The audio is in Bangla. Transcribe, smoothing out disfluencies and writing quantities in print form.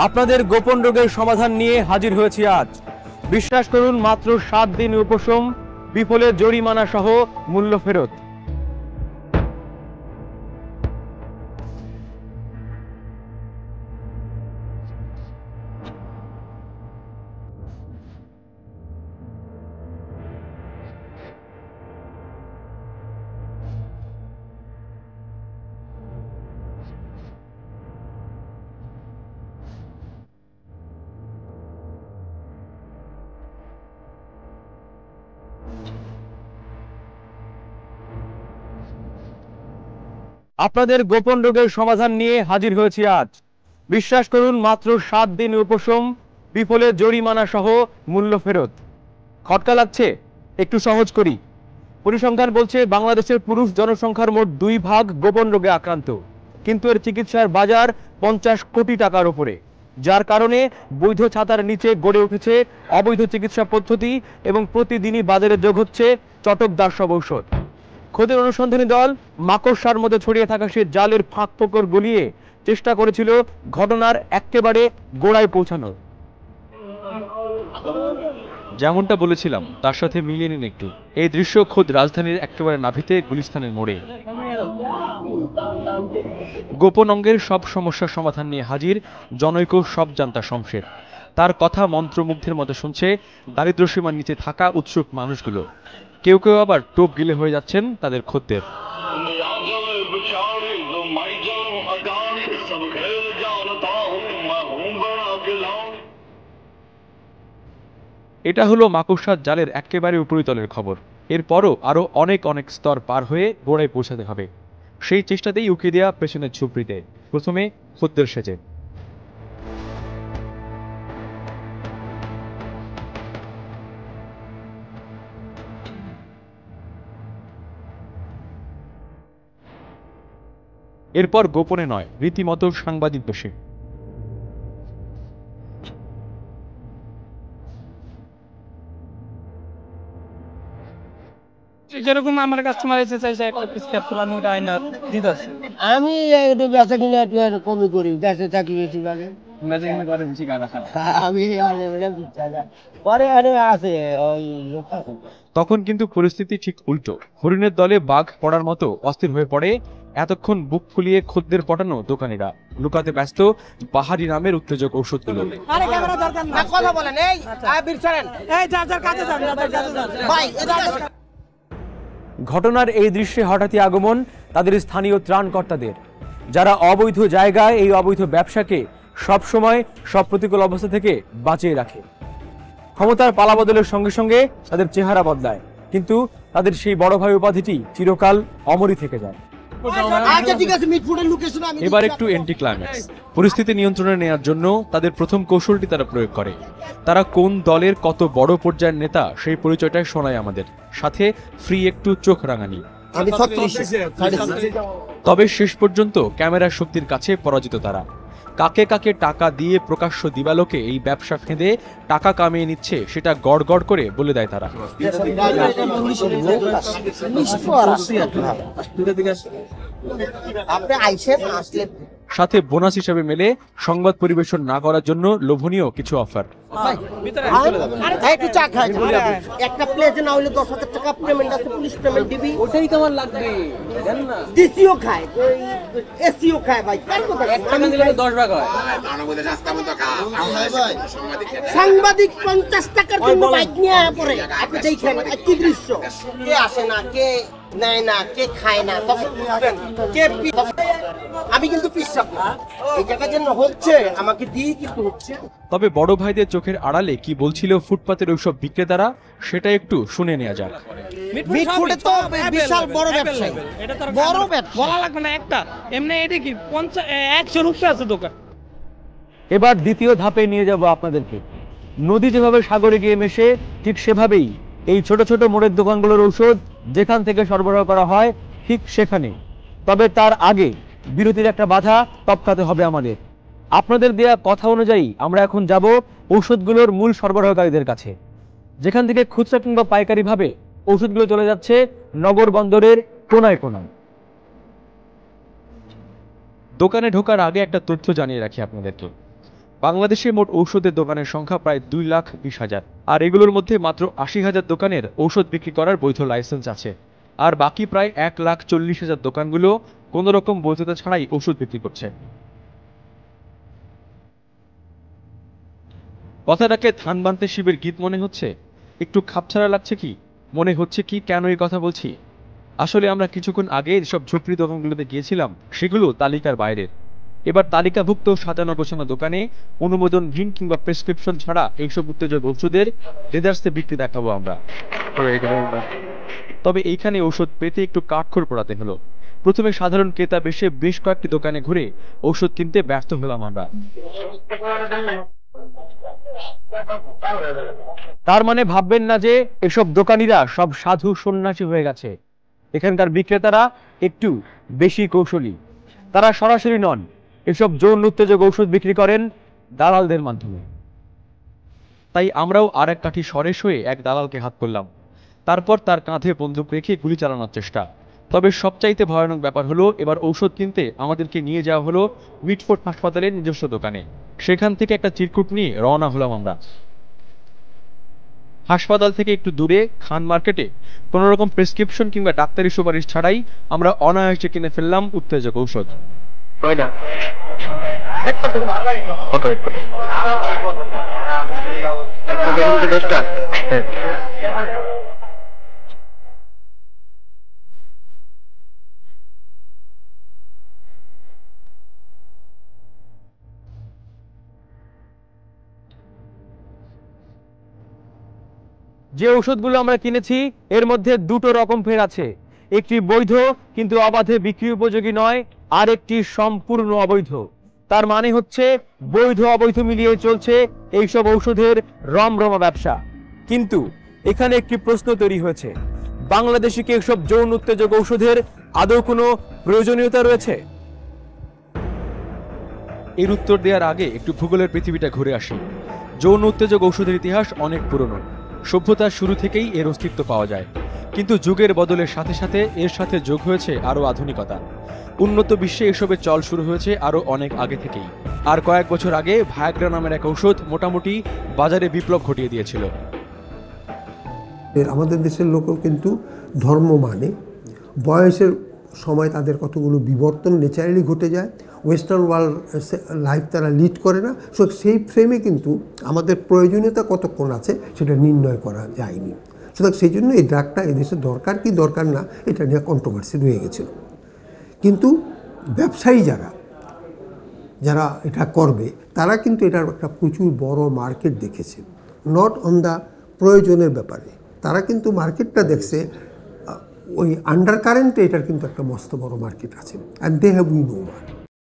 আপনাদের গোপন রোগের সমাধান নিয়ে হাজির হয়েছি আজ। বিশ্বাস করুন, মাত্র 7 দিন উপশম, বিফলে জরিমানা সহ মূল্য ফেরত। আপনাদের গোপন রোগের সমাধান নিয়ে হাজির হয়েছি আজ। বিশ্বাস করুন, মাত্র 7 দিন উপশম, বিফলে জরিমানা সহ মূল্য ফেরত। খটকা লাগছে? একটু সহজ করি। পরিসংখ্যান বলছে বাংলাদেশের পুরুষ জনসংখ্যার মোট 2 ভাগ গোপন রোগে আক্রান্ত, কিন্তু এর চিকিৎসার বাজার 50 কোটি টাকার উপরে, যার কারণে বৈধ ছাতার নিচে গড়ে উঠেছে অবৈধ চিকিৎসা পদ্ধতি এবং প্রতিদিনই বাজারে যোগ হচ্ছে চটকদার সব ঔষধ। খোদের অনুসন্ধানী দল মাকড়সার মধ্যে ছড়িয়ে থাকা সে জালের ফাঁক ফোকর গলিয়ে চেষ্টা করেছিল ঘটনার একেবারে গোড়ায় পৌঁছানোর। যেমনটা বলেছিলাম তার সাথে মিলিয়ে নিন একটু। এই দৃশ্য খোদ রাজধানীর একেবারে নাভিতে গুলিস্তানের মোড়ে। গোপন অঙ্গের সব সমস্যার সমাধান নিয়ে হাজির জনৈক সব জান্তা শমশের। তার কথা মন্ত্রমুগ্ধের মতো শুনছে দারিদ্র্যসীমার নিচে থাকা উৎসুক মানুষগুলো। কেউ কেউ আবার টোপ গিলে হয়ে যাচ্ছেন তাদের খদ্দের। এটা হলো মাকড়সার জালের একেবারে উপরিতলের খবর। এরপরও আরও অনেক অনেক স্তর পার হয়ে গোড়ায় পৌঁছাতে হবে। সেই চেষ্টাতেই উকি দেয়া পেছনের ঝুপড়িতে, প্রথমে খদ্দের সেজে। এরপর গোপনে নয়, রীতিমতো সাংবাদিক বেশে। যেরকম আমার কাস্টমার এসে চাইছে একটা পিস ক্যাপসুল আমি ওটা আইনা দিতেছি। আমি একটু বেচা কিনে একটু কমই করি, দেশে থাকি বেশি ভাগে। আমি পরে আরে আছে ওই তখন কিন্তু পরিস্থিতি ঠিক উল্টো। হরিণের দলে বাঘ পড়ার মতো অস্থির হয়ে পড়ে এতক্ষণ বুক ফুলিয়ে খদ্দের পটানো দোকানিরা। লুকাতে ব্যস্ত বাহারি নামের উত্তেজক ঔষধগুলো। কথা বলেন, এই বীর চলেন, এই যার যার কাছে যান, যার যার কাছে যান ভাই এটা ঘটনার এই দৃশ্যে হঠাৎই আগমন তাদের স্থানীয় ত্রাণকর্তাদের, যারা অবৈধ জায়গায় এই অবৈধ ব্যবসাকে সবসময় সব প্রতিকূল অবস্থা থেকে বাঁচিয়ে রাখে। ক্ষমতার পালাবদলের সঙ্গে সঙ্গে তাদের চেহারা বদলায়, কিন্তু তাদের সেই বড় ভাই উপাধিটি চিরকাল অমরই থেকে যায়। আচ্ছা ঠিক আছে, মিটফুটের লোকেশন আমি এবার একটু এন্টি ক্লাইম্যাক্স। পরিস্থিতি নিয়ন্ত্রণে নেওয়ার জন্য তাদের প্রথম কৌশলটি তারা প্রয়োগ করে। তারা কোন দলের কত বড় পর্যায়ের নেতা সেই পরিচয়টাই শোনায় আমাদের, সাথে ফ্রি একটু চোখ রাঙানি। আমি 36 তবে শেষ পর্যন্ত ক্যামেরার শক্তির কাছে পরাজিত তারা। কাকে কাকে টাকা দিয়ে প্রকাশ্য দিবালোকে এই ব্যবসা ফেঁদে টাকা কামিয়ে নিচ্ছে সেটা গড় গড় করে বলে দেয় তারা। আপনি আইছেন আসলে সাথে বোনাস হিসেবে মেলে সংবাদ পরিবেশন না করার জন্য লোভনীয় কিছু অফার। একটু চা খাই, একটা প্লেটে না হলে 10,000 টাকা পেমেন্ট আছে, পুলিশ পেমেন্ট দিবি। ওটাই তোমার লাগবে জান না, ডিসিও খায়, এসিও খায় ভাই। কার কথা? একটা দিলে 10 ভাগ হয়। সাংবাদিক 50 টাকার জন্য বাইক নিয়ে পড়ে। আপনি দেখেন কি দৃশ্য, কে আসে না, কে নেয় না, কে খায় না, তখন বুঝবেন কে আমি কিন্তু পিছাব না। এই জায়গা যেন হচ্ছে আমাকে দিয়ে কিন্তু হচ্ছে। তবে বড় ভাইদের চোখের আড়ালে কি বলছিল ফুটপাতের ওইসব বিক্রেতারা সেটা একটু শুনে নেওয়া যাক। মিটফুটে তো বিশাল বড় ব্যবসা, এটা তো বড় ব্যবসা, বলা লাগবে না একটা। এমনি এটা কি 100 রুপি আছে দোকান। এবার দ্বিতীয় ধাপে নিয়ে যাব আপনাদেরকে। নদী যেভাবে সাগরে গিয়ে মেশে, ঠিক সেভাবেই এই ছোট ছোট মোড়ের দোকানগুলোর ঔষধ যেখান থেকে সরবরাহ করা হয় ঠিক সেখানে। তবে তার আগে বিরতির একটা বাধা টপকাতে হবে আমাদের। আপনাদের দেয়া কথা অনুযায়ী আমরা এখন যাব ঔষধগুলোর মূল সরবরাহকারীদের কাছে, যেখান থেকে খুচরা কিংবা পাইকারি ভাবে ঔষধগুলো চলে যাচ্ছে নগর বন্দরের কোনায় কোনায়। দোকানে ঢোকার আগে একটা তথ্য জানিয়ে রাখি আপনাদেরকে। বাংলাদেশে মোট ঔষধের দোকানের সংখ্যা প্রায় 2,20,000, আর এগুলোর মধ্যে মাত্র 80,000 দোকানের ঔষধ বিক্রি করার বৈধ লাইসেন্স আছে। আর বাকি প্রায় 1,40,000 দোকানগুলো কোনো রকম বৈধতা ছাড়াই ওষুধ বিক্রি করছে। কথাটাকে ধান বানতে শিবের গীত মনে হচ্ছে? একটু খাপছাড়া লাগছে কি? মনে হচ্ছে কি কেন এই কথা বলছি? আসলে আমরা কিছুক্ষণ আগে যেসব ঝুপড়ি দোকানগুলোতে গিয়েছিলাম সেগুলো তালিকার বাইরের। এবার তালিকাভুক্ত সাজানো গোছানো দোকানে অনুমোদনহীন কিংবা প্রেসক্রিপশন ছাড়া এইসব উত্তেজক ওষুধের লেদার্সে বিক্রি দেখাবো আমরা। তবে এইখানে ঔষধ পেতে একটু কাঠখড় পোড়াতে হলো। প্রথমে সাধারণ ক্রেতা বেশ কয়েকটি দোকানে ঘুরে ঔষধ কিনতে ব্যর্থ হলাম আমরা। তার মানে ভাববেন না যে এসব দোকানিরা সব সাধু সন্ন্যাসী হয়ে গেছে। এখানকার বিক্রেতারা একটু বেশি কৌশলী। তারা সরাসরি নন, এসব যৌন উত্তেজক ঔষধ বিক্রি করেন দালালদের মাধ্যমে। তাই আমরাও আর এক কাঠি সরেস হয়ে এক দালালকে হাত করলাম। তারপর তার কাঁধে বন্দুক রেখে গুলি চালানোর চেষ্টা। তবে সবচাইতে ভয়ানক ব্যাপার হলো, এবার ঔষধ কিনতে আমাদেরকে নিয়ে যাওয়া হলো মিটফোর্ড হাসপাতালের নিজস্ব দোকানে। সেখান থেকে একটা চিরকুট নিয়ে রওনা হলাম আমরা। হাসপাতাল থেকে একটু দূরে খান মার্কেটে কোনো রকম প্রেসক্রিপশন কিংবা ডাক্তারি সুপারিশ ছাড়াই আমরা অনায়াসে কিনে ফেললাম উত্তেজক ঔষধ। যে ঔষধগুলো আমরা কিনেছি এর মধ্যে দুটো রকম ফের আছে। একটি বৈধ কিন্তু অবাধে বিক্রি উপযোগী নয়, আর একটি সম্পূর্ণ অবৈধ। তার মানে হচ্ছে বৈধ অবৈধ মিলিয়ে চলছে এইসব ঔষধের রমরমা ব্যবসা। কিন্তু এখানে একটি প্রশ্ন তৈরি হয়েছে, বাংলাদেশে কি এসব যৌন উত্তেজক ঔষধের আদৌ কোনো প্রয়োজনীয়তা রয়েছে? এর উত্তর দেওয়ার আগে একটু ভূগোলের পৃথিবীটা ঘুরে আসি। যৌন উত্তেজক ঔষধের ইতিহাস অনেক পুরনো। সভ্যতার শুরু থেকেই এর অস্তিত্ব পাওয়া যায়, কিন্তু যুগের বদলের সাথে সাথে এর সাথে যোগ হয়েছে আরও আধুনিকতা। উন্নত বিশ্বে এসবের চল শুরু হয়েছে আরও অনেক আগে থেকেই। আর কয়েক বছর আগে ভায়াগ্রা নামের এক ঔষধ মোটামুটি বাজারে বিপ্লব ঘটিয়ে দিয়েছিল। আমাদের দেশের লোকও কিন্তু ধর্ম মানে বয়সের সময় তাদের কতগুলো বিবর্তন ন্যাচারালি ঘটে যায়, ওয়েস্টার্ন ওয়ার্ল্ড লাইফ তারা লিড করে না। সো সেই ফ্রেমে কিন্তু আমাদের প্রয়োজনীয়তা কতক্ষণ আছে সেটা নির্ণয় করা যায়নি। সুতরাং সেই জন্য এই ড্রাগটা এদেশে দরকার কি দরকার না এটা নিয়ে কন্ট্রোভার্সি রয়ে গেছিল। কিন্তু ব্যবসায়ী যারা এটা করবে তারা কিন্তু এটার একটা প্রচুর বড় মার্কেট দেখেছে, নট অন দ্য প্রয়োজনের ব্যাপারে। তারা কিন্তু মার্কেটটা দেখছে ওই আন্ডার কারেন্টে এটার কিন্তু একটা মস্ত বড় মার্কেট আছে, and they have we know one.